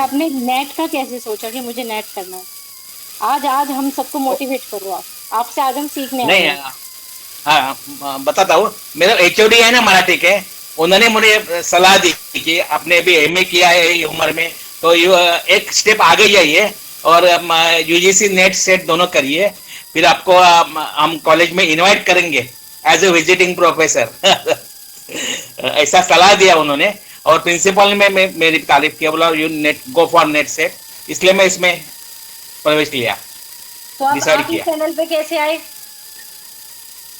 आपने नेट का कैसे सोचा कि मुझे नेट करना है? आज आज हम सबको मोटिवेट करो आप। आपसे आज हम सीखने आए नहीं, हैं। हाँ, बताता हूँ। मेरा एचओडी है ना मराठी के, उन्होंने मुझे सलाह दी कि आपने अभी एमए किया है ये उम्र में, तो एक स्टेप आगे जाइए और यूजीसी नेट सेट दोनों करिए। फिर आपको हम कॉलेज में इनवाइट करेंगे एज ए विजिटिंग प्रोफेसर। ऐसा सलाह दिया उन्होंने। और प्रिंसिपल ने मेरी तारीफ किया, बोला you net go for net set. इसलिए मैं इसमें प्रवेश लिया, तो आप डिसाइड आप इस किया। चैनल पे कैसे आए?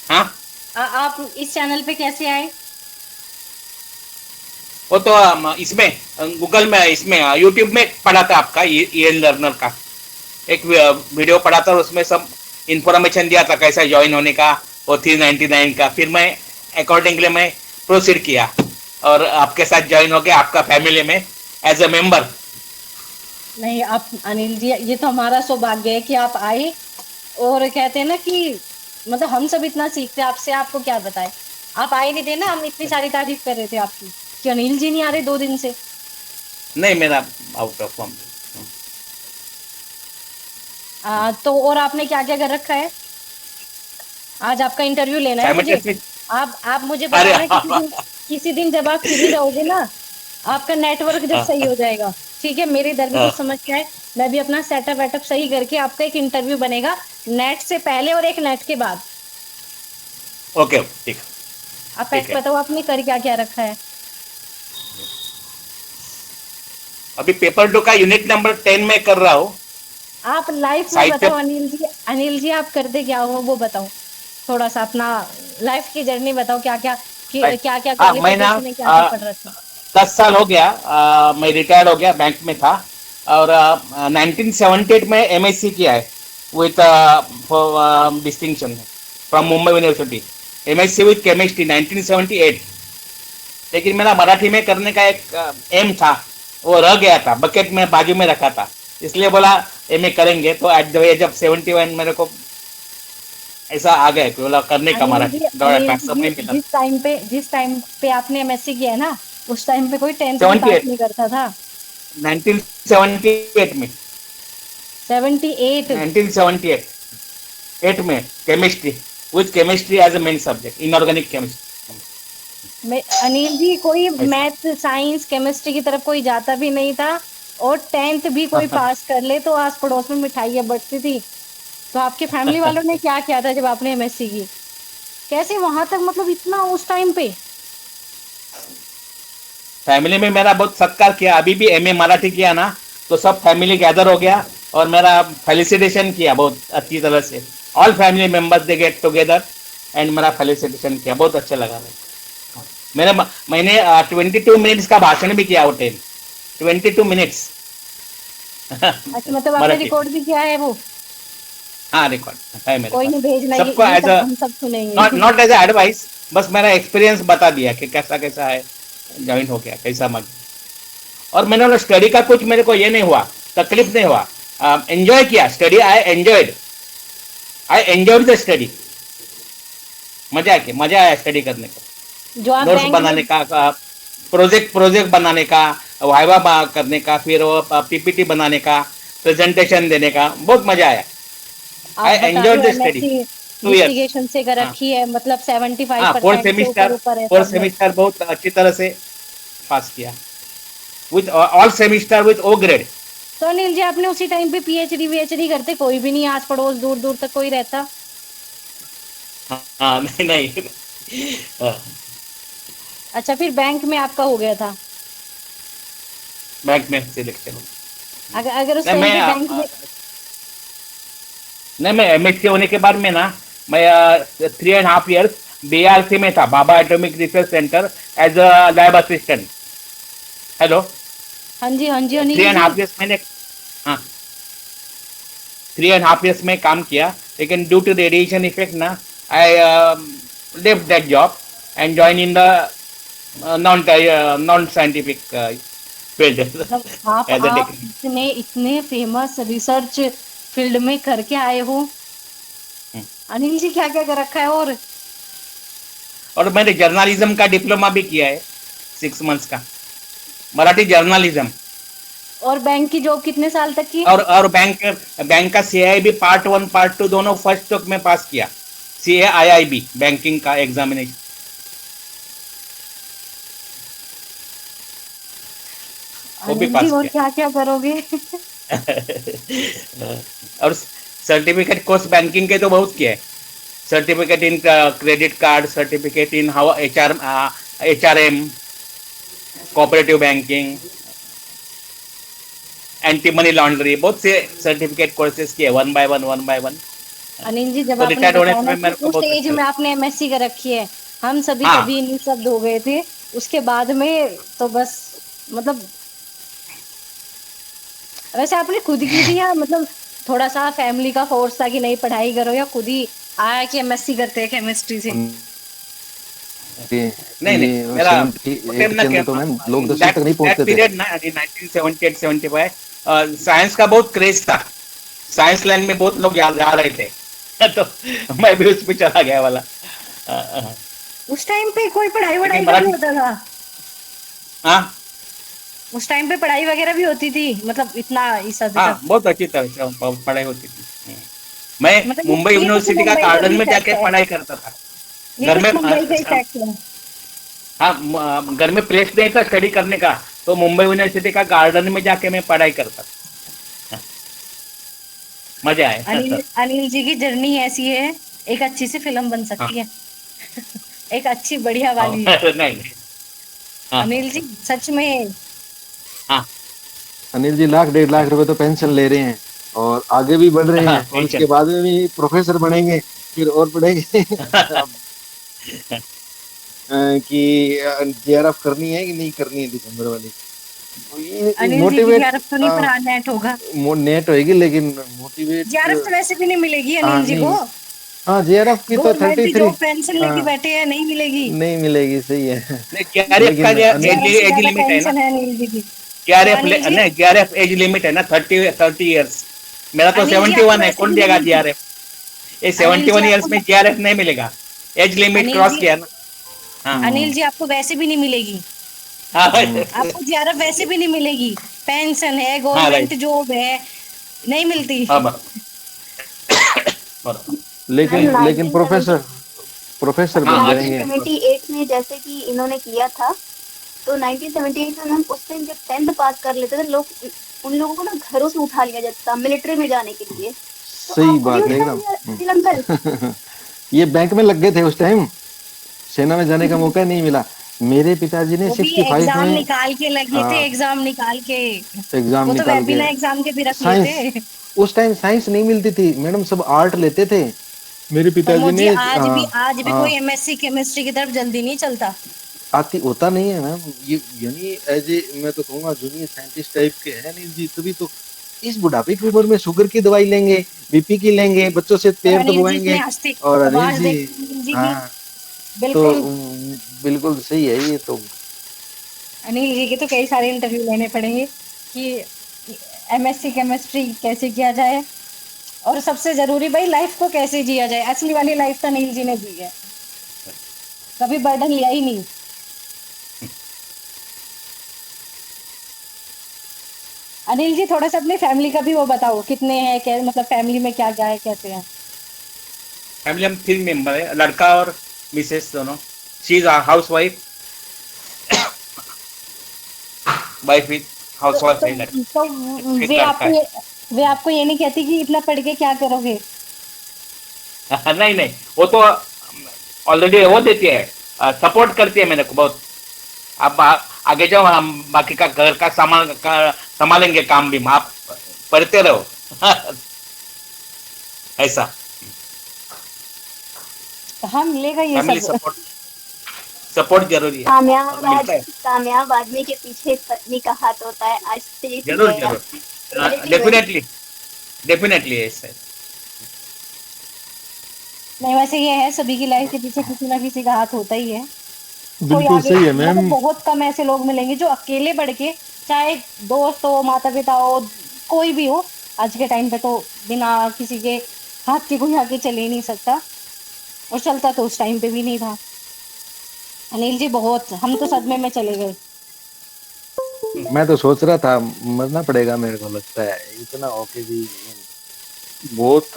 हाँ, आप इस चैनल पे कैसे आए? वो तो इसमें गूगल में, इसमें यूट्यूब में पढ़ा था आपका ये लर्नर का एक वीडियो पढ़ा था, और उसमें सब इंफॉर्मेशन दिया था कैसा ज्वाइन होने का, वो 399 का। फिर मैं अकॉर्डिंगली मैं प्रोसीड किया और आपके साथ ज्वाइन हो गया आपका फैमिली में एज ए मेंबर। नहीं, आप अनिल जी, ये तो हमारा सौभाग्य है कि आप आए। और कहते हैं ना कि मतलब हम सब इतना सीखते हैं आपसे, आपको क्या बताए। आप आए नहीं थे ना, हम इतनी सारी तारीफ कर रहे थे आपकी कि अनिल जी नहीं आ रहे 2 दिन से। नहीं, मेरा आउट ऑफ फॉर्म। तो और आपने क्या क्या कर रखा है? आज आपका इंटरव्यू लेना है मुझे। साइमल्टेनियसली। आप मुझे अरे बताना हाँ, हाँ, किसी दिन जब आप फ्री रहोगे ना, आपका नेटवर्क जब सही हो जाएगा। ठीक है, मेरे इधर भी हाँ, कुछ समझ के आए। मैं भी अपना सेटअप वेटअप सही करके आपका एक इंटरव्यू बनेगा, नेट से पहले और एक नेट के बाद। ओके, ठीक। आप ठीक पहले है। बताओ आपने कर क्या क्या रखा है। अभी पेपर 2 का यूनिट नंबर 10 में कर रहा हूँ। आप लाइफ में साइड पे। बताओ अनिल जी, अनिल जी आप करते क्या हो वो बताओ। थोड़ा सा अपना लाइफ की जर्नी बताओ, क्या क्या क्या क्या हाँ, मैं ना क्वालिफिकेशन है, क्या क्या पढ़ रखा है। 10 साल हो गया, मैं रिटायर्ड हो गया, बैंक में था। और 1978 में एमएससी किया है with distinction from Mumbai university. MSc with chemistry 1978। लेकिन मेरा मराठी में करने का एक एम था, वो रह गया था, बकेट में बाजू में रखा था। इसलिए बोला एमए करेंगे, तो एट द एज ऑफ 71 मेरे को ऐसा आ गया कि बोला करने का अनिल मराठी, जी, थोड़ा समय मिला। जिस टाइम पे आपने एमएससी किया है ना, उस टाइम पे कोई 10th भी पास 78, नहीं करता था। 1978 में। 78? 1978 में chemistry, with chemistry as a main subject, inorganic chemistry. में अनिल जी, कोई ऐसा। मैथ साइंस केमिस्ट्री की तरफ कोई जाता भी नहीं था। और 10th भी कोई पास कर ले तो आस पड़ोस में मिठाइयाँ बंटती थी। तो आपके फैमिली वालों ने क्या किया था जब आपने एमएससी की? कैसे वहां तक, मतलब इतना उस टाइम पे? फैमिली में मेरा बहुत सत्कार किया। अभी भी एमए मराठी किया ना, तो सब फैमिली गैदर हो गया और मेरा फेलिसिटेशन किया बहुत अच्छी तरह से। All family members they get together and मेरा फेलिसिटेशन किया, बहुत अच्छा लगा मेरे। मैंने 22 मिनट्स का भाषण भी किया वो टाइम, 22 मिनट्स। अच्छा, मतलब आपने मराठी। रिकॉर्ड भी किया है वो? हाँ, रिकॉर्ड है मेरे कोई पास। नहीं, भेजना, सबको ये एज सब अ, हम सब नॉट सुनेंगे। नॉट एज अ एडवाइस, बस मेरा एक्सपीरियंस बता दिया कि कैसा कैसा है, ज्वाइन हो गया कैसा मत। और मैंने स्टडी का कुछ मेरे को ये नहीं हुआ, तकलीफ नहीं हुआ। एंजॉय किया study, I enjoyed the study. मजा आया स्टडी करने को। जो आप नोट्स बैंक में, बनाने का, प्रोजेक्ट प्रोजेक्ट बनाने का, वाइवा करने का, फिर वो पीपीटी बनाने का, प्रेजेंटेशन देने का, बहुत मजा आया। आप आई बता रहे एंजॉयड हो द स्टडी एमएससी 2 इयर्स। डिस्टिंगेशन से कर हाँ, रखी है, मतलब हाँ, फोर्थ 75% से ऊपर सेमिस्टर, ऊपर है फोर्थ सब में। सेमिस्टर बहुत अच्छी तरह से पास किया, with all semester with O grade. तो अनिल जी, आपने उसी टाइम पे पीएचडी वीएचडी करते, कोई भी नहीं आस पड़ोस दूर दूर तक कोई रहता? हाँ, नहीं नहीं। हाँ, अच्छा, फिर बैंक में आपका हो गया था? बैंक में सिलेक्शन। अगर अगर उस नहीं टाइम मैं पे बैंक में। नहीं, मैं एमएससी होने के बाद में ना, मैं 3.5 years बीआरसी में था, Bhabha atomic research centre, as a lab assistant. Hello. हाँ जी, हाँ जी थ्री अनिल एंड जी। हाफ ईयर्स मैंने, हाँ, 3.5 years में काम किया। लेकिन ड्यू टू रेडिएशन इफेक्ट ना, I left that job and join in the non scientific field मतलब एज अ आप टेक्नीशियन। इतने इतने फेमस रिसर्च फील्ड में करके आए हो। अनिल जी, क्या क्या कर रखा है और? और मैंने जर्नलिज्म का डिप्लोमा भी किया है, 6 months का, मराठी जर्नलिज्म। और बैंक की जॉब कितने साल तक की? और बैंक का सीआई भी पार्ट 1 पार्ट 2 दोनों फर्स्ट तक में पास किया। CAIIB बैंकिंग का एग्जामिनेशन वो भी अनिल जी पास और किया। क्या क्या करोगे? और सर्टिफिकेट कोर्स बैंकिंग के तो बहुत किए। Certificate in credit card, certificate in how HRM, cooperative banking, anti money laundry, बहुत से सर्टिफिकेट कोर्सेज किए, one by one. Anil ji जब तो आपने रिटायर्ड होने बताया ना से कि मेरे को उस बहुत एज अच्छा में लगा। आपने एमएससी कर रखी है, हम सभी हाँ तभी निशब्द हो गए थे। उसके बाद में तो बस मतलब, वैसे आपने खुद की थी या मतलब थोड़ा सा फैमिली का फोर्स था कि नहीं पढ़ाई करो, या खुद ही आया कि एमएससी करते हैं केमिस्ट्री से? ये नहीं नहीं, ये मेरा 78 के अंदर तो मैम लोग 10वीं दैट तक नहीं दैट पहुंचते थे। पीरियड ना 1978-75 साइंस का बहुत क्रेज था। साइंस लाइन में बहुत लोग जा रहे थे। तो मैं भी उस पे चला गया वाला। उस टाइम पे कोई पढ़ाई लेकिन वढ़ाई का भी मराठी, होता था? हाँ उस टाइम पे पढ़ाई वगैरह भी होती थी, मतलब इतना इस हद हाँ, तक? बहुत अच्छी तरह से पढ़ाई होती थी। मैं मतलब मुंबई ये तो यूनिवर्सिटी का मुंबई का गार्डन ही में इफेक्ट जाके है, पढ़ाई करता था। ये घर में कुछ मुंबई का इफेक्ट है। हाँ, घर में प्लेस नहीं था स्टडी करने का, तो मुंबई यूनिवर्सिटी का गार्डन में जाके मैं पढ़ाई करता था। मजा आया। अनिल अनिल जी की जर्नी ऐसी है, एक अच्छी सी फिल्म बन हाँ सकती है। एक अच्छी बढ़िया हाँ, वाली। नहीं नहीं, हाँ अनिल जी सच में। हाँ अनिल जी लाख 1.5 लाख रुपए तो पेंशन ले रहे हैं और आगे भी बढ़ रहे हाँ, हैं और टेंशन। इसके बाद में भी प्रोफेसर बनेंगे, फिर और पढ़ेंगे। अब कि JRF करनी है कि नहीं करनी है दिसंबर वाली, तो ये अनिल जी की मोटिवेट जीआरएफ तो नहीं पर नेट होगा। नेट होएगी लेकिन मोटिवेट। जीआरएफ तो वैसे भी नहीं मिलेगी हाँ अनिल जी को। नहीं, हाँ JRF की तो गवर्नमेंट 33। जॉब पेंशन लेके हाँ बैठे हैं, नहीं मिलेगी। नहीं मिलेगी, सही है। नहीं, जेआरएफ का लेकिन जीआरएफ से एज ज्यादा लिमिट है ना। पेंशन है अनिल जी की। क्या जेआरएफ अनिल जी? नहीं, जेआरएफ एज लिमिट है ना, 30 30 इयर्स। मेरा तो अनिल जी आपको 71 है, वैसे कौन भी नहीं देगा मिलती। जेआरएफ? ये अनिल जी 71 इयर्स आपको में जेआरएफ नहीं मिलेगा। एज लिमिट अनिल क्रॉस जी किया ना। हाँ अनिल जी आपको वैसे भी नहीं मिलेगी। हाँ आपको जीआरएफ वैसे भी नहीं मिलेगी। पेंशन है, हाँ, गवर्नमेंट राइट। जॉब है, नहीं मिलती। हाँ बराबर बराबर। लेकिन मैम लेकिन प्रोफेसर 1970 प्रोफेसर हाँ बन हाँ, जाएंगे। 1978 में जैसे कि इन्होंने किया था, तो 1978 में मैम उस टाइम जब 10th पास कर लेते थे लोग, उन लोगों को ना घरों से उठा लिया जाता था मिलिट्री में जाने के लिए। तो सही आपको नहीं बात है उठाया एकदम। गया अनिल अंकल? ये बैंक में लग गए थे उस टाइम, सेना में जाने का मौका नहीं मिला। मेरे पिताजी ने वो भी 65 एग्जाम में निकाल के लगे थे, एग्जाम निकाल के। एग्जाम वो तो निकाल के बिना एग्जाम के भी रख साइंस, लेते। उस टाइम साइंस नहीं मिलती थी मैडम, सब आर्ट लेते थे। मेरे पिताजी प्रमोद जी ने आज भी कोई एमएससी केमिस्ट्री की तरफ जल्दी नहीं चलता। आती होता नहीं है मैम, ये यानी एज ए मैं तो कहूँगा जूनियर साइंटिस्ट टाइप के है नहीं जी, तभी तो इस बुढ़ापे की उम्र में शुगर की दवाई लेंगे, बीपी की लेंगे, बच्चों से और पैर अनिल जी इतने दबवाएंगे। हंसते, और अनिल आवाज जी, देखते अनिल जी की। हाँ तो बिल्कुल। बिल्कुल सही है ये तो। अनिल जी के तो कई सारे इंटरव्यू लेने पड़ेंगे कि एमएससी केमिस्ट्री कैसे किया जाए, और सबसे जरूरी भाई लाइफ को कैसे जिया जाए। असली वाली लाइफ तो अनिल जी ने जी है, कभी बर्डन लिया ही नहीं। अनिल जी थोड़ा सा अपनी फैमिली का भी वो बताओ, कितने हैं, क्या मतलब फैमिली में क्या क्या है, कैसे हैं? फैमिली हम 3 मेंबर है, लड़का और मिसेस दोनों। She is house wife. Wife is तो हाउस वाइफ तो, है लड़का। तो एक लड़का है। वे आपको ये नहीं कहती कि इतना पढ़ के क्या करोगे? नहीं नहीं, वो तो ऑलरेडी वो देती है, सपोर्ट करती है मेरे को बहुत। आप आगे जाओ, हम बाकी का घर का सामान संभालेंगे, काम भी आप पढ़ते रहो। ऐसा कहाँ मिलेगा ये फैमिली सब? सपोर्ट जरूरी है, और मिलता है। कामयाब आदमी के पीछे एक पत्नी का हाथ होता है, आज से ये जरूर सीख गया। जरूर, Reality डेफिनेटली डेफिनेटली ऐसा है। नहीं, वैसे ये है सभी की लाइफ के पीछे किसी ना किसी का हाथ होता ही है। कोई बिल्कुल आगे सही है मतलब मैम। बहुत कम ऐसे लोग मिलेंगे जो अकेले बढ़ के, चाहे दोस्त हो, माता पिता हो, कोई भी हो, आज के टाइम पे तो बिना किसी के हाथ के कोई आगे चल ही नहीं सकता, और चलता तो उस टाइम पे भी नहीं था। अनिल जी बहुत, हम तो सदमे में चले गए। मैं तो सोच रहा था मरना पड़ेगा, मेरे को लगता है इतना ओके जी। बहुत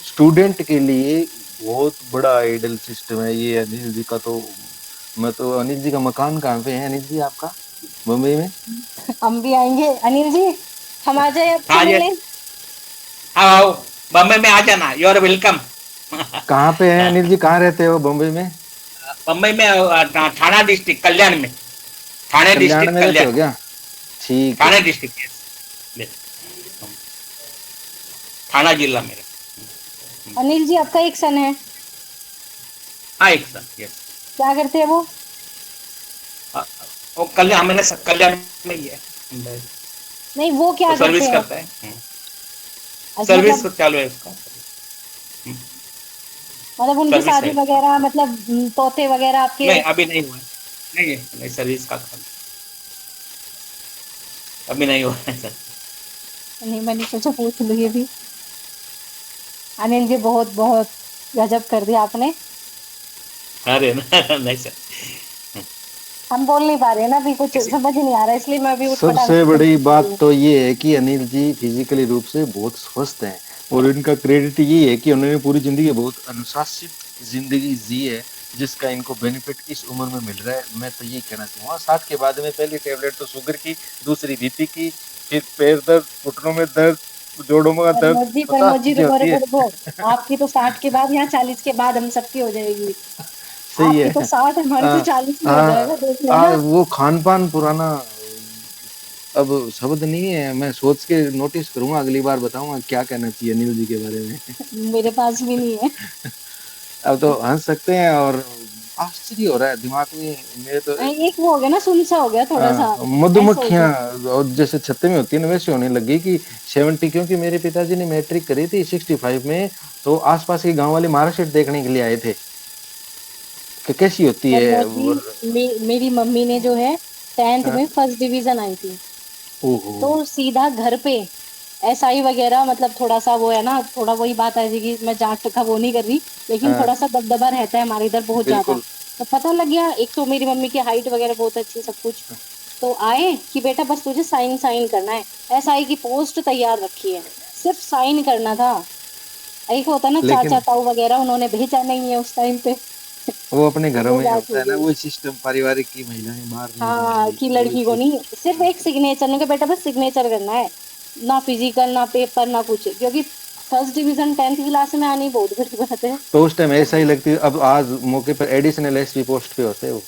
स्टूडेंट के लिए बहुत बड़ा आइडल सिस्टम है ये अनिल जी का। तो मैं तो, अनिल जी का मकान कहाँ पे है अनिल जी आपका, मुंबई में? हम भी आएंगे अनिल जी, हम आ जाए आपसे हाँ जी, मिलने। हाँ आओ, बम्बई में आ जाना, यू आर वेलकम। कहाँ पे है अनिल जी, कहाँ रहते हो बम्बई में? बम्बई में थाना डिस्ट्रिक्ट कल्याण में, थाने कल्याण डिस्ट्रिक्ट में रहते कल्याण, हो क्या? ठीक है। थाने डिस्ट्रिक्ट, यस, थाना जिला मेरा। अनिल जी आपका एक सन है, हाँ एक सर, यस। क्या करते हैं वो? वो कल्याण, मैंने कल्याण में ही है, नहीं वो वो क्या करते सर्विस हैं? करता है। सर्विस मतलब चालू है उसका, मतलब उनकी सर्विस शादी है। वगैरह, मतलब तोते वगैरह आपके? नहीं अभी नहीं हुआ है। नहीं नहीं, सर्विस का काम अभी नहीं हुआ है सर। नहीं, मैंने सोचा पूछ लूँ ये भी। अनिल जी बहुत बहुत गजब कर दिया आपने। अरे नहीं सर, हम बोल नहीं पा रहे हैं ना, अभी कुछ ऐसे समझ ही नहीं आ रहा, इसलिए मैं अभी उठपटांग सबसे से कुछ बड़ी पूछ रही बात हूँ। तो ये है कि अनिल जी फिजिकली रूप से बहुत स्वस्थ हैं, और इनका क्रेडिट ये है कि उन्होंने पूरी जिंदगी बहुत अनुशासित जिंदगी जी है, जिसका इनको बेनिफिट इस उम्र में मिल रहा है। मैं तो ये कहना चाहूंगा 60 के बाद में पहली टेबलेट तो शुगर की, दूसरी बीपी की, फिर पैर दर्द, घुटनों में दर्द, जोड़ों में दर्द, पर 50 मोजी चीजें रुको होती रुको है। रुको, आपकी तो 60 के बाद या 40 के बाद हम सबकी हो जाएगी। सही आपकी तो है। 60, हमारी तो आ, 40 में हो आ, जाएगा, देख लेना। वो खान पान पुराना अब शब्द नहीं है, मैं सोच के नोटिस करूंगा, अगली बार बताऊंगा क्या कहना चाहिए अनिल जी के बारे में। मेरे पास भी नहीं है। अब तो हंस सकते हैं, और आश्चर्य हो रहा है दिमाग में मेरे तो। एक वो हो गया ना, सुनसा हो गया थोड़ा सा, ऐसा हो मधुमक्खियां गया। और जैसे छत्ते में होती है ना, वैसे होने लगी कि 70, क्योंकि मेरे पिताजी ने मैट्रिक करी थी 65 में, तो आसपास के गांव वाले मार्कशीट देखने के लिए आए थे कि कैसी होती पर है। मोदी, मेरी मम्मी ने जो है 10th हाँ, में फर्स्ट डिवीजन आई थी, ओहो। तो सीधा घर पे एसआई वगैरह, मतलब थोड़ा सा वो है ना, थोड़ा वही बात है जी कि मैं जाट का वो नहीं कर रही, लेकिन हाँ, थोड़ा सा दबदबा रहता है हमारे इधर बहुत ज्यादा। बिल्कुल। तो पता लग गया, एक तो मेरी मम्मी की हाइट वगैरह बहुत अच्छी, सब कुछ। तो आए कि बेटा बस तुझे साइन साइन करना है, एसआई की पोस्ट तैयार रखी है, सिर्फ साइन करना था। एक होता ना लेकिन चाचा ताऊ वगैरह, उन्होंने भेजा नहीं है उस टाइम पे। वो अपने तो घरों वो में बात होता हो है ना, गई। वो सिस्टम पारिवारिक की महिलाएं बाहर नहीं हाँ, जाएंगी, कि वो लड़की को चीज। नहीं, सिर्फ एक सिग्नेचर, उनके बेटा बस सिग्नेचर करना है, ना फिजिकल ना पेपर ना कुछ, क्योंकि फर्स्ट डिवीजन 10th क्लास में आनी बहुत बड़ी बात है। तो उस टाइम ऐसा ही लगती है, अब आज मौके पर एडिशनल एसपी पोस्ट पे होते हैं वो,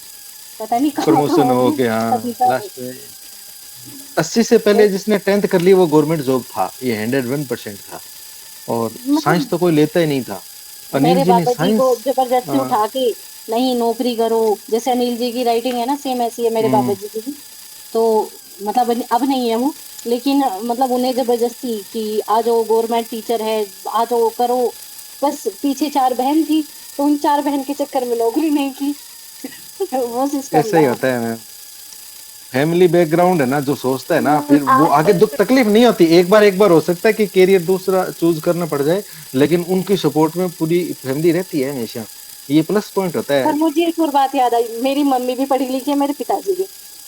पता नहीं कहाँ कहाँ प्रमोशन हो होगी के। हाँ, अभी का। लास्ट में 80 से पहले जिसने 10th कर ली वो गवर्नमेंट जॉब था, ये 101% था। और साइंस मतलब तो कोई लेता ही नहीं था। अनिल मेरे जी ने बाबा जी को साइंस। जबरदस्ती हाँ, उठा के, नहीं नौकरी करो, जैसे अनिल जी की राइटिंग है ना सेम ऐसी है मेरे बाबा हम्म, जी की भी। तो मतलब अब नहीं है वो, लेकिन मतलब उन्हें जबरदस्ती कि आ जाओ गवर्नमेंट टीचर है, आ जाओ करो। बस पीछे 4 बहन थी, तो उन 4 बहन के चक्कर में नौकरी नहीं की। वो सिस्टम ऐसा ही था। होता है मैम। फैमिली बैकग्राउंड है ना जो सोचता है ना, फिर वो आज आगे दुख तकलीफ नहीं होती। एक बार हो सकता है कि कैरियर दूसरा चूज करना पड़ जाए, लेकिन उनकी सपोर्ट में पूरी फैमिली रहती है हमेशा, ये प्लस पॉइंट होता पर है। मुझे एक और बात याद आई, मेरी मम्मी भी पढ़ी लिखी है, मेरे पिताजी भी,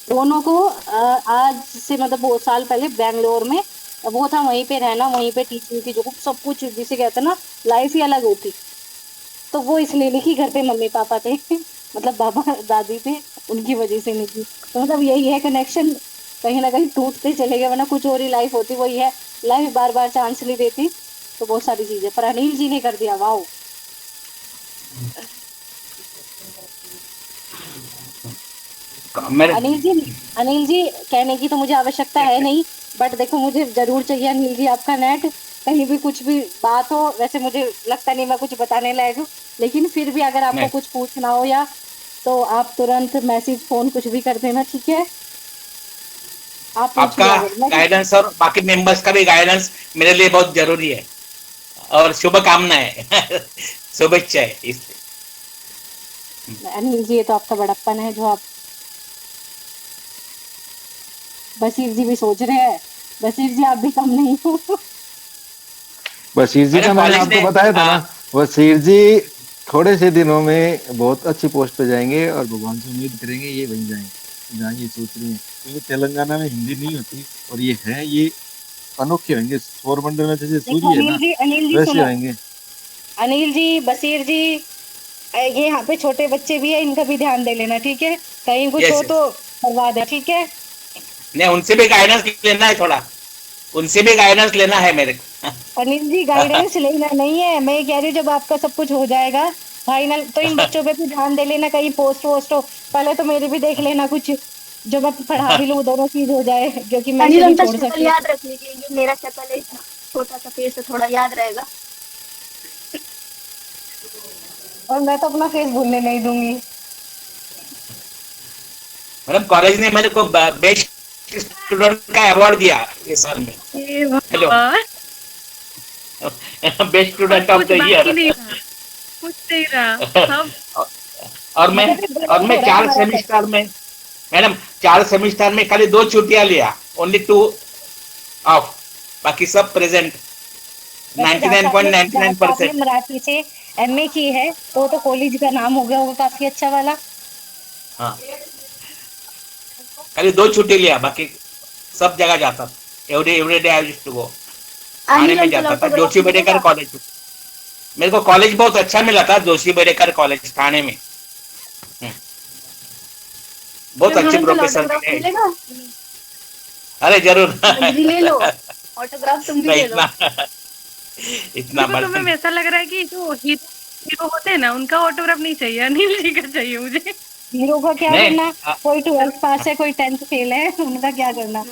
दोनों को आज से मतलब बहुत साल पहले बैंगलोर में वो था, वहीं पे रहना, वहीं पे टीचिंग की जॉब, सब कुछ जिसे कहते हैं ना, लाइफ ही अलग होती। तो वो इसलिए लिखी, घर पे मम्मी पापा थे, मतलब बाबा दादी थे, उनकी वजह से लिखी। तो मतलब यही है कनेक्शन, कहीं ना कहीं टूटते चले गए, वरना कुछ और ही लाइफ होती। वही है, लाइफ बार बार चांस नहीं देती, तो बहुत सारी चीजें, पर अनिल जी ने कर दिया, वाह। मेरे अनिल जी, अनिल जी कहने की तो मुझे आवश्यकता है नहीं, बट देखो मुझे जरूर चाहिए अनिल जी आपका नेट, कहीं भी कुछ भी बात हो। वैसे मुझे लगता नहीं मैं कुछ बताने लायक हूँ, लेकिन फिर भी अगर आपको नहीं, कुछ पूछना हो या, तो आप तुरंत मैसेज फोन कुछ भी कर देना, ठीक है? आप पूछ आपका लिया अगर मैं गाइडेंस और बाकी मेंबर्स का भी गाइडेंस मेरे लिए बहुत जरूरी है, और शुभकामनाएं शुभेच्छा है इसलिए। अनिल जी, ये तो आपका बड़प्पन है जो आप, बशीर जी भी सोच रहे हैं, बशीर जी आप भी कम नहीं हो। बशीर जी मेरे का मैंने कॉलेज आपको ने बताया था ना, बशीर जी थोड़े से दिनों में बहुत अच्छी पोस्ट पे जाएंगे, और भगवान से उम्मीद करेंगे ये बन जाएं जहाँ ये सोच रही हैं। क्योंकि तेलंगाना में हिंदी नहीं होती, और ये अनोखे होंगे, सौरमंडल में जैसे देखो सूर्य है ना, अनिल जी वैसे सुनो, होंगे। अनिल जी, बशीर जी, ये यहाँ पे छोटे बच्चे भी है, इनका भी ध्यान दे लेना, ठीक है? कहीं कुछ यस हो यस। तो करवा दे, ठीक है? नहीं, उनसे भी गाइडेंस लेना है थोड़ा, उनसे भी गाइडेंस लेना है मेरे को। अनिल जी गाइडेंस लेना नहीं है, मैं कह रही हूँ जब आपका सब कुछ हो जाएगा फाइनल, तो इन बच्चों पे भी ध्यान दे लेना, कहीं पोस्ट वोस्ट हो, पहले तो मेरे भी देख लेना कुछ, जो मैं पढ़ा भी लूँ, दोनों चीज हो जाए, क्योंकि मैं इसे अनिल नहीं उनका छोड़ शक्ल सकती। याद रख लीजिए, ये मेरा शक्ल है इतना छोटा सा फेस, तो थोड़ा याद रहेगा। और मैं तो अपना फेस भूलने नहीं दूंगी। मैडम, कॉलेज ने मेरे को बेस्ट स्टूडेंट का अवार्ड दिया इस साल में। हे हेलो, भगवान! बेस्ट और स्टूडेंट ऑफ कुछ द बाकी ईयर। नहीं रहा, कुछ नहीं रहा, सब और मैं मुझे तो और गर्व मैं हो रहा है चार हमारा सब। सेमिस्टर में, मैडम 4 सेमिस्टर में खाली 2 छुट्टियां लिया, ओनली 2 ऑफ, बाकी सब प्रेजेंट, वैसे जहाँ से आपने 99.99%। मराठी से एमए की है, तो कॉलेज का नाम हो गया होगा काफी अच्छा वाला। हाँ, खाली 2 छुट्टी लिया, बाकी सब जगह जाता था। Every day I used to go, थाने अनिल में अंकल जाता था, ऑटोग्राफ जोशी बेडेकर मिलेगा? कॉलेज। मेरे को कॉलेज बहुत अच्छा मिला था, जोशी बेडेकर कॉलेज थाने में। बहुत अनिल अच्छे अंकल प्रोफेसर ऑटोग्राफ मिले। मिलेगा? अरे जरूर। तुम भी ले लो, ऑटोग्राफ तुम भी नहीं, ले लो। इतना मेरे को तो बड़ा। मैम ऐसा लग रहा है कि जो हीरो होते हैं ना, उनका ऑटोग्राफ नहीं चाहिए, अनिल जी का चाहिए मुझे। हीरो का क्या नहीं, करना, कोई 12th पास है, कोई 10th फेल है, उनका क्या करना।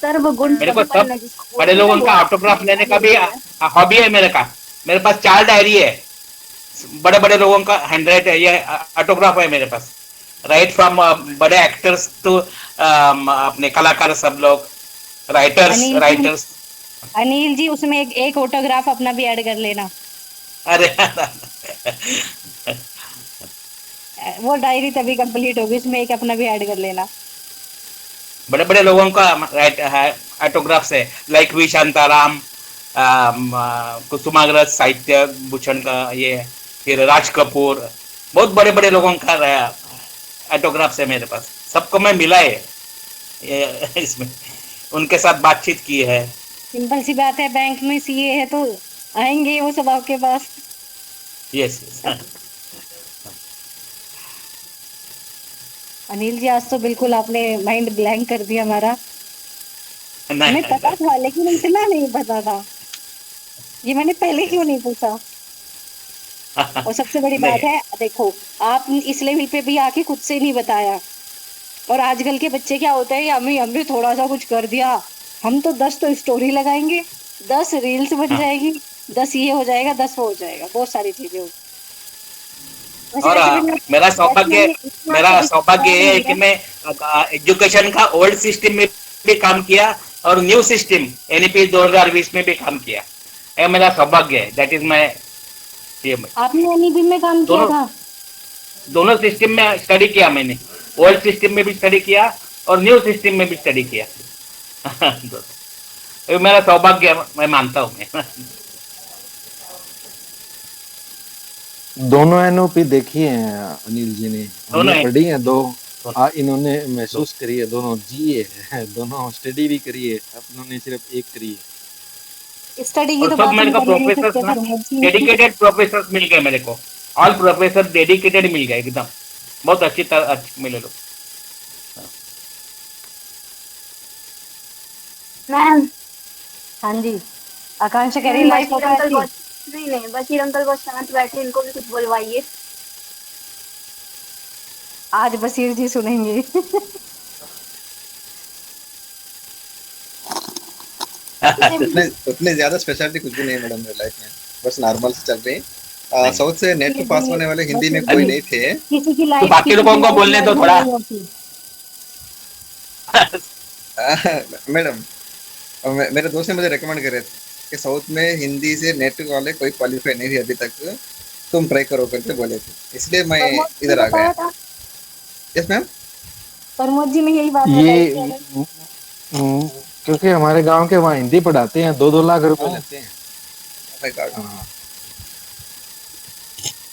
सर्वगुण मेरे को सब संपन्न जिसको बड़े बोलते हैं ना, लोगों वो का आप ऑटोग्राफ लेने का ये भी बोल रहे हैं। हॉबी है मेरे का। मेरे पास 4 डायरी है, बड़े बड़े लोगों का हैंड राइट है, ये ऑटोग्राफ है मेरे पास। राइट फ्रॉम बड़े एक्टर्स टू अपने कलाकार, सब लोग, राइटर्स अनिल जी, राइटर्स। अनिल जी उसमें एक ऑटोग्राफ अपना भी ऐड कर लेना। अरे वो डायरी तभी कंप्लीट होगी, उसमें एक अपना भी ऐड कर लेना। बड़े बड़े लोगों का राइट ऑटोग्राफ्स है, लाइक वी शांताराम, कुसुमाग्रज साहित्य भूषण का ये, फिर राज कपूर, बहुत बड़े बड़े लोगों का ऑटोग्राफ्स है मेरे पास। सबको मैं मिला है इसमें, उनके साथ बातचीत की है। सिंपल सी बात है, बैंक में सीए है तो आएंगे वो सब आपके पास। Yes yes. अनिल जी आज तो बिल्कुल आपने माइंड ब्लैंक कर दिया हमारा। हमें पता था लेकिन इतना नहीं पता था, ये मैंने पहले क्यों नहीं पूछा। और सबसे बड़ी बात है, देखो आप इस लेवल पे भी आके खुद से नहीं बताया। और आजकल के बच्चे क्या होते हैं, हमने थोड़ा सा कुछ कर दिया, हम तो 10 तो स्टोरी लगाएंगे, 10 रील्स बन जाएगी, 10 ये हो जाएगा, 10 वो हो जाएगा, बहुत सारी चीजें होगी। और मेरा सौभाग्य ये है कि मैं एजुकेशन का ओल्ड सिस्टम में भी काम किया और न्यू सिस्टम एनईपी 2020 में भी काम किया। ये मेरा सौभाग्य है, दैट इज माय। आपने एनईपी में काम किया था? दोनों सिस्टम में स्टडी किया मैंने, ओल्ड सिस्टम में भी स्टडी किया और न्यू सिस्टम में भी स्टडी किया। ये मेरा सौभाग्य मैं मानता हूँ मैं। दोनों एनओपी देखी है अनिल जी ने, दोनों हमने पढ़ी है दो। इन्होंने महसूस करी है, दोनों जी है, दोनों स्टडी भी करी है, अपनों सिर्फ एक करी है। स्टडी की और तो सब बात मेरे हम को कर ही नहीं प्रोफेसर सकते ना, पर डेडिकेटेड प्रोफेसर मिल गए मेरे को, ऑल प्रोफेसर डेडिकेटेड मिल गए एकदम, बहुत अच्छी तरह मिले लोग। मैम, हाँ जी, आकांक्षा कह रही लाइफ बशीर अंकल बहुत, नहीं बशीर अंकल बहुत शांत बैठे, इनको भी कुछ बुलवाइए। आज बशीर जी सुनेंगे। उतने ज्यादा स्पेशलिटी कुछ भी नहीं मैडम मेरे लाइफ में, बस नॉर्मल से चल रही है। साउथ से नेट पे पास होने वाले हिंदी में कोई नहीं थे। किसी की तो लाइफ, बाकी लोगों को बोलने दो थोड़ा। मैडम, मेरे दोस्त ने मुझे रेकमेंड करे थे कि साउथ में हिंदी से नेट वाले कोई क्वालिफाई नहीं थे अभी तक, तुम ट्राई करो करके बोले थे, इसलिए मैं इधर आ गया। Yes ma'am. प्रमोद जी ने यही बात ये क्योंकि हमारे गांव के वहाँ हिंदी पढ़ाते हैं, 2-2 लाख रुपए लेते हैं।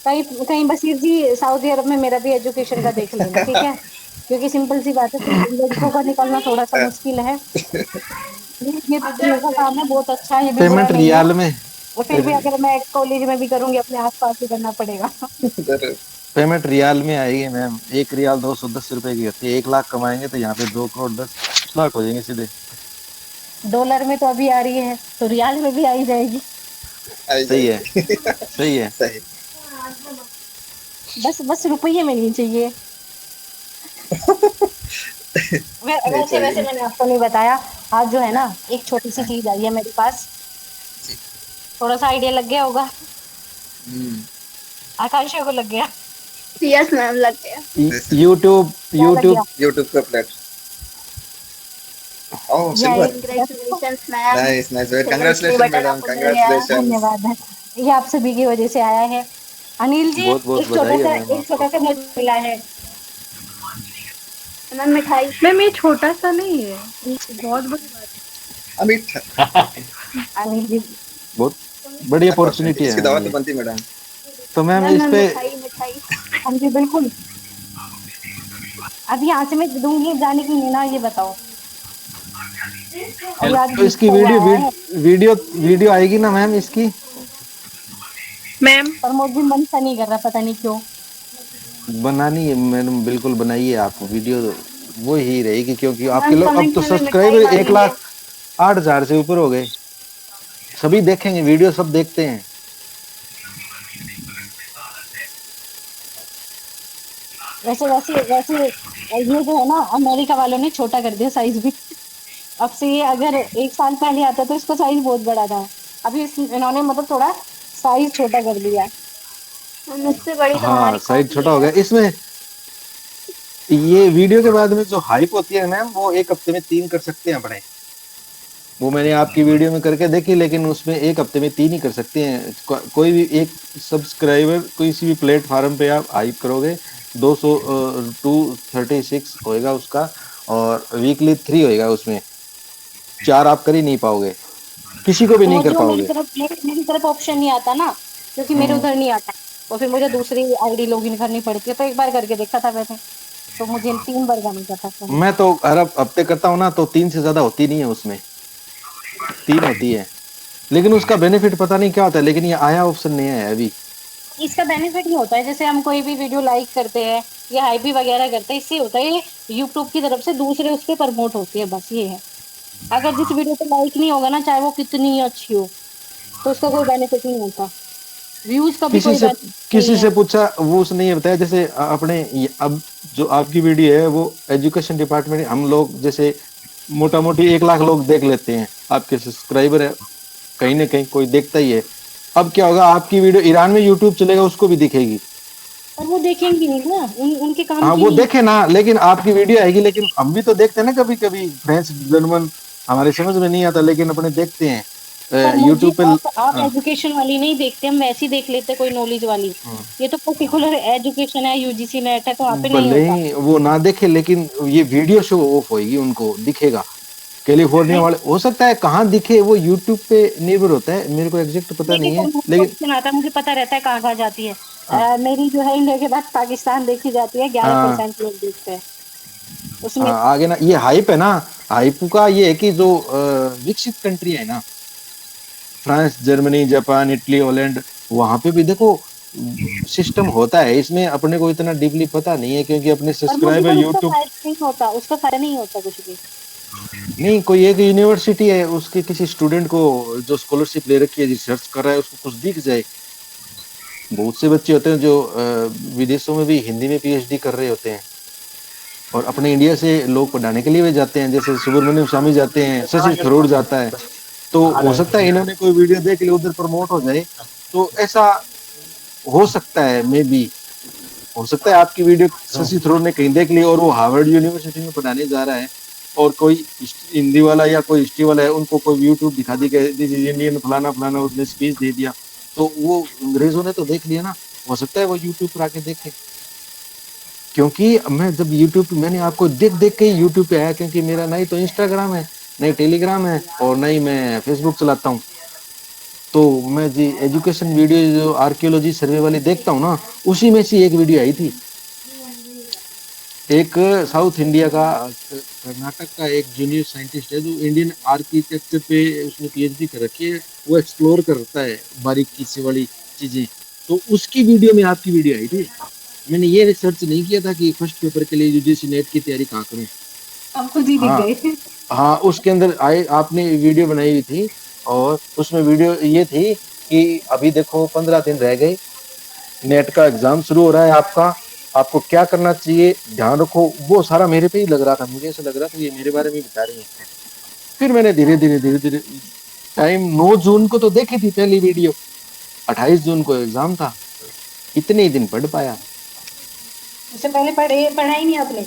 कहीं कहीं बशीर जी सऊदी अरब में मेरा भी एजुकेशन का देख लेना, ठीक है? क्योंकि सिंपल सी बात है, लड़कों का निकलना थोड़ा सा मुश्किल है। ये तो दुनिया का काम है, बहुत अच्छा है, ये भी बुरा पेमेंट नहीं है। रियाल में, और फिर भी अगर मैं कॉलेज में भी करूंगी, अपने आसपास ही करना पड़ेगा। जरूर। पेमेंट रियाल में आएगी मैम। 1 रियाल 210 रुपए की होती है। 1 लाख कमाएंगे तो यहाँ पे 2 करोड़ 10 लाख हो जाएंगे सीधे। डॉलर में तो अभी आ रही है, तो रियाल में भी आ ही जाएगी। आई सही है, जाएगी। सही है। सही। बस बस रुपये में नहीं चाहिए। नहीं वैसे वैसे चाहिए। मैंने आपको नहीं बताया, आज जो है ना, एक छोटी सी चीज आई है मेरे पास। जी। थोड़ा सा आइडिया लग गया होगा, हम्म। आकांक्षा को लग गया। यस मैम, लग गया। यूट्यूब क्या लग यूट्यूब गया? यूट्यूब का प्लेट। ओह यह सिल्वर। एक congratulations ma'am. Nice nice, very silver play congratulation button madam, आपको मिल गया। कंग्रेचुलेशंस। धन्यवाद है, ये आप सभी की वजह से आया है। अनिल जी, बहुत बहुत बधाई है मैम एक आपको। छोटा सा मुझे मिला है। मैम मिठाई। मैम ये छोटा सा नहीं है, ये बहुत बड़ी बात है। अमित। अनिल जी, बहुत बड़ी अपॉर्चुनिटी इसकी है दावत मैम तो ये। बनती मैडम। तो मैम मैम इस मैम पे मिठाई मिठाई। हाँ जी बिल्कुल। अभी यहाँ से मैं दूंगी जाने की नहीं ना, ये बताओ। अभी आज तो इसकी गिफ्ट आया है, वीडियो आएगी ना मैम इसकी? मैम पर मुझे मन सा नहीं कर रहा, पता नहीं क्यों। बनानी है मैडम, बिल्कुल बनाइए आप वीडियो। वो ही रहेगी क्योंकि आपके मैम लोग अब कमेंट तो में भी मिठाई सब्सक्राइबर एक मांगेंगे। लाख 8 हजार से ऊपर हो गए। सभी देखेंगे वीडियो, सब देखते हैं। वैसे वैसे वैसे ये जो है ना, अमेरिका वालों ने छोटा कर दिया साइज भी। अब से ये अगर 1 साल पहले आता तो इसका साइज बहुत बड़ा था। अभी इन्होंने मतलब थोड़ा साइज छोटा कर दिया। मैम इससे बड़ी तो हाँ हमारी साइज कॉपी छोटा हो है। गया इसमें। ये वीडियो के बाद में जो हाइप होती है मैम, वो 1 हफ्ते में 3 कर सकते हैं अपने। वो मैंने आपकी वीडियो में करके देखी, लेकिन उसमें 1 हफ्ते में 3 ही कर सकते हैं। कोई भी एक सब्सक्राइबर किसी भी प्लेटफॉर्म पे आप हाइप करोगे, 236 होएगा उसका, और वीकली 3 होएगा उसमें। 4 आप कर ही नहीं पाओगे, किसी को भी तो नहीं वो कर जो पाओगे। मेरी तरफ ऑप्शन नहीं आता ना, क्योंकि मेरे उधर नहीं आता। और फिर मुझे दूसरी आईडी लॉगिन करनी पड़ती है, तो एक बार करके देखा था मैंने, तो मुझे 3 बार करना पड़ता था। मैं तो हर हफ्ते करता हूँ ना, तो 3 से ज्यादा होती नहीं है उसमें, 3 होती है। लेकिन उसका बेनिफिट पता नहीं क्या होता है, लेकिन ये आया ऑप्शन नहीं है अभी। इसका बेनिफिट नहीं होता है, जैसे हम कोई भी वीडियो लाइक करते हैं या हाइप वगैरह करते हैं, इससे होता है ये यूट्यूब की तरफ से दूसरे उस पर प्रमोट होती है, बस ये है। अगर जिस वीडियो पे लाइक नहीं होगा ना, चाहे वो कितनी ही अच्छी हो, तो उसका कोई बेनिफिट नहीं होता। व्यूज का भी किसी कोई से बेनिफिट नहीं किसी है। से पूछा, वो उसने ये बताया, जैसे अब जो आपकी वीडियो है वो एजुकेशन डिपार्टमेंट, हम लोग जैसे मोटा मोटी 1 लाख लोग देख लेते हैं, आपके सब्सक्राइबर है, कहीं ना कहीं कोई देखता ही है। अब क्या होगा, आपकी वीडियो ईरान में यूट्यूब चलेगा, उसको भी दिखेगी। और वो देखेंगे नहीं ना, उनके काम हाँ की वो नहीं। देखे ना, लेकिन आपकी वीडियो आएगी। लेकिन हम भी तो देखते हैं ना, कभी कभी फ्रेंच जर्मन हमारे समझ में नहीं आता, लेकिन अपने देखते पर हैं मुझे यूट्यूब पे। आप हाँ, एजुकेशन वाली नहीं देखते, हम वैसी देख लेते, कोई नॉलेज वाली। हाँ। ये तो पर्टिकुलर एजुकेशन है, यूजीसी नेट है, तो वहाँ पे नहीं भले होता। ही वो ना देखे, लेकिन ये वीडियो शो ऑफ होएगी, उनको दिखेगा। कैलिफोर्निया नहीं, वाले, हो सकता है कहाँ दिखे, वो यूट्यूब पे निर्भर होता है, मेरे को एग्जैक्ट पता देखिए नहीं है, मुझे लेकिन ऑप्शन आता है, मुझे पता रहता है कहाँ कहाँ जाती है। हाँ, मेरी जो है इंडिया के बाद पाकिस्तान देखी जाती है, ग्यारह हाँ, परसेंट लोग देखते हैं उसमें। हाँ, आगे ना ये हाइप है ना। हाइप का ये है कि जो विकसित कंट्री है ना, France Germany Japan Italy Holland, वहां पे भी देखो सिस्टम होता है। इसमें अपने को इतना डीपली पता नहीं है, क्योंकि अपने और मुझे सब्सक्राइबर पर उसका यूट्यूब फायदा नहीं होता, उसका फायदा नहीं होता कुछ भी। नहीं, कोई एक यूनिवर्सिटी है, उसके किसी स्टूडेंट को जो स्कॉलरशिप ले रखी है, रिसर्च कर रहा है, उसको कुछ दिख जाए। बहुत से बच्चे होते हैं जो विदेशों में भी हिंदी में पीएचडी कर रहे होते हैं, और अपने इंडिया से लोग पढ़ाने के लिए भी जाते हैं, जैसे सुब्रमण्यम स्वामी जाते हैं, शशि थरूर जाता है। तो हो सकता है इन्होंने कोई वीडियो देख लिया, उधर प्रमोट हो जाए, तो ऐसा हो सकता है। मे बी हो सकता है आपकी वीडियो शशि थरूर ने कहीं देख ली, और वो हार्वर्ड यूनिवर्सिटी में पढ़ाने जा रहा है, और कोई हिंदी वाला या कोई हिस्ट्री वाला है, उनको कोई यूट्यूब दिखा दी कि दिस इज इंडियन फलाना फलाना, उसने स्पीच दे दिया, तो वो अंग्रेजों ने तो देख लिया ना। हो सकता है वो यूट्यूब पर आके देखे, क्योंकि मैं जब यूट्यूब पे, मैंने आपको देख देख के यूट्यूब पे आया, क्योंकि मेरा ना ही तो इंस्टाग्राम है, ना ही टेलीग्राम है, और ना ही मैं फेसबुक चलाता हूँ। तो मैं जी एजुकेशन वीडियो जो आर्कियोलॉजी सर्वे वाली देखता हूँ ना, उसी में से एक वीडियो आई थी। एक साउथ इंडिया का कर्नाटक का एक जूनियर साइंटिस्ट है जो इंडियन आर्किटेक्चर पे उसने पीएचडी कर रखी है, वो एक्सप्लोर करता है बारीकी से वाली चीजें। तो उसकी वीडियो में आपकी वीडियो आई थी। मैंने ये रिसर्च नहीं किया था कि फर्स्ट पेपर के लिए यूजीसी नेट की तैयारी कहाँ करूँ। हम खुद ही दिख हाँ गए। हाँ, उसके अंदर आए आपने वीडियो बनाई हुई थी और उसमें वीडियो ये थी कि अभी देखो 15 दिन रह गए, नेट का एग्जाम शुरू हो रहा है आपका, आपको क्या करना चाहिए, ध्यान रखो। वो सारा मेरे पे ही लग रहा था, मुझे ऐसा लग रहा था ये मेरे बारे में बता रही है। फिर मैंने धीरे धीरे टाइम 9 जून को तो देखी थी पहली वीडियो, 28 जून को एग्जाम था, इतने ही दिन पढ़ पाया। उससे पहले पढ़ा ही नहीं आपने?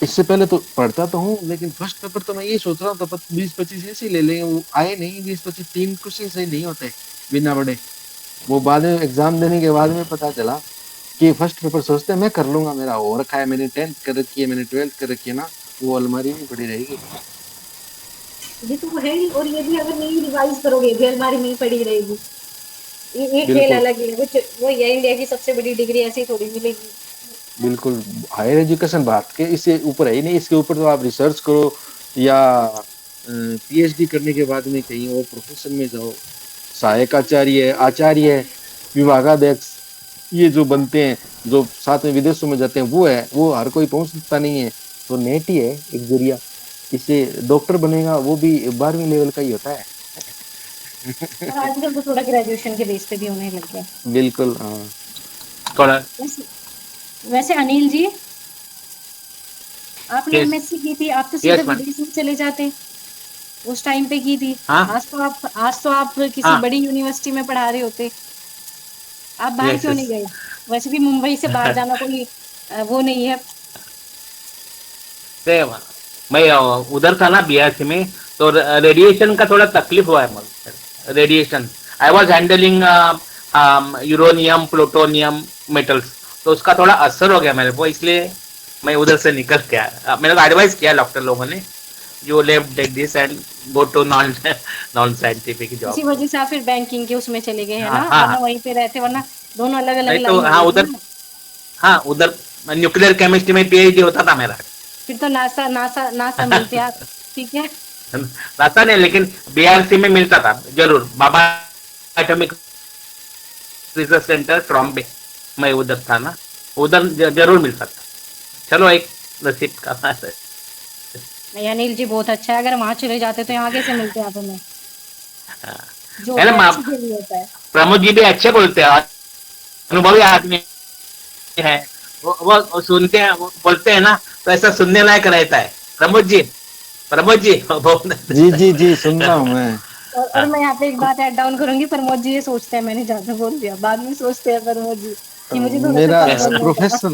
इससे पहले तो पढ़ता तो हूँ, लेकिन फर्स्ट पेपर तो मैं ये सोच रहा हूँ तो 20-25 ऐसे ही ले लेंगे, वो आए नहीं 20-25, 3 क्वेश्चन सही नहीं होते बिना पढ़े। वो बाद में एग्जाम देने के बाद में पता चला कि फर्स्ट पेपर सोचते हैं मैं कर लूंगा, मेरा हो रखा है, मैंने 10th कर रखी है, मैंने 12th कर रखी है ना, वो अलमारी में पड़ी रहेगी। ये तो है ही, और ये भी अगर नहीं रिवाइज करोगे भी अलमारी में ही पड़ी रहेगी। ये खेल बिल्कुल अलग है, वो ये इंडिया की सबसे बड़ी डिग्री ऐसी थोड़ी मिलेगी। बिल्कुल, हायर एजुकेशन बात के इससे ऊपर है ही नहीं, इसके ऊपर तो आप रिसर्च करो या पीएचडी करने के बाद में कहीं और प्रोफेशन में जाओ, सहायक आचार्य, आचार्य, विभागाध्यक्ष, ये जो बनते हैं, जो साथ में विदेशों में जाते हैं, वो हर कोई पहुंच सकता नहीं है। तो नेट ही है एक जरिया, इससे डॉक्टर बनेगा वो भी 12वीं लेवल का ही होता है। और आजकल तो थोड़ा ग्रेजुएशन के बेस पे भी होने लग गया। बिल्कुल हाँ। थोड़ा वैसे अनिल जी, आपने Yes. एमएससी की थी, आप तो सीधे Yes, ma'am. विदेश में चले जाते, उस टाइम पे की थी। हाँ आज तो आप किसी हाँ बड़ी यूनिवर्सिटी में पढ़ा रहे होते, आप बाहर यस क्यों नहीं गए? वैसे भी मुंबई से बाहर जाना कोई वो नहीं है। मैं उधर था ना बीआरसी में, तो रेडिएशन का थोड़ा तकलीफ हुआ है मुझे। Radiation I was handling uranium, plutonium metals, तो उसका थोड़ा असर हो गया मेरे को, इसलिए मैं उधर से निकल गया। मेरे को एडवाइस किया डॉक्टर लोगों ने, you left take this and go to non scientific easy job. वजह से आप फिर बैंकिंग के उसमें चले गए हैं ना, हाँ वरना वहीं पे रहते, वरना दोनों अलग अलग नहीं तो लाइन हाँ हो उधर, गई ना। हाँ उधर न्यूक्लियर केमिस्ट्री में पीएचडी होता था मेरा। फिर तो नासा नासा नासा मिलते आप, ठीक है। नासा नहीं, लेकिन बीआरसी में मिलता था जरूर, बाबा एटॉमिक रिसर्च सेंटर ट्रॉम्बे, मैं उधर था ना, उधर जरूर मिलता था। चलो एक नसीब का बात है। नहीं अनिल जी बहुत अच्छा है, अगर वहां चले जाते तो यहाँ कैसे मिलते आप हमें? जो है ना, होता है अच्छे के लिए होता है। प्रमोद जी भी अच्छे बोलते हैं, अनुभवी आदमी है, वो सुनते हैं, वो बोलते हैं ना, तो ऐसा सुनने लायक रहता है। प्रमोद जी जी सुन रहा हूँ मैं। और मैं यहाँ पे एक बात ऐड डाउन करूंगी, प्रमोद जी ये सोचते हैं, मैंने ज्यादा बोल दिया, बाद में सोचते हैं प्रमोद जी कि मुझे थोड़ा मेरा सा कम बोलना था।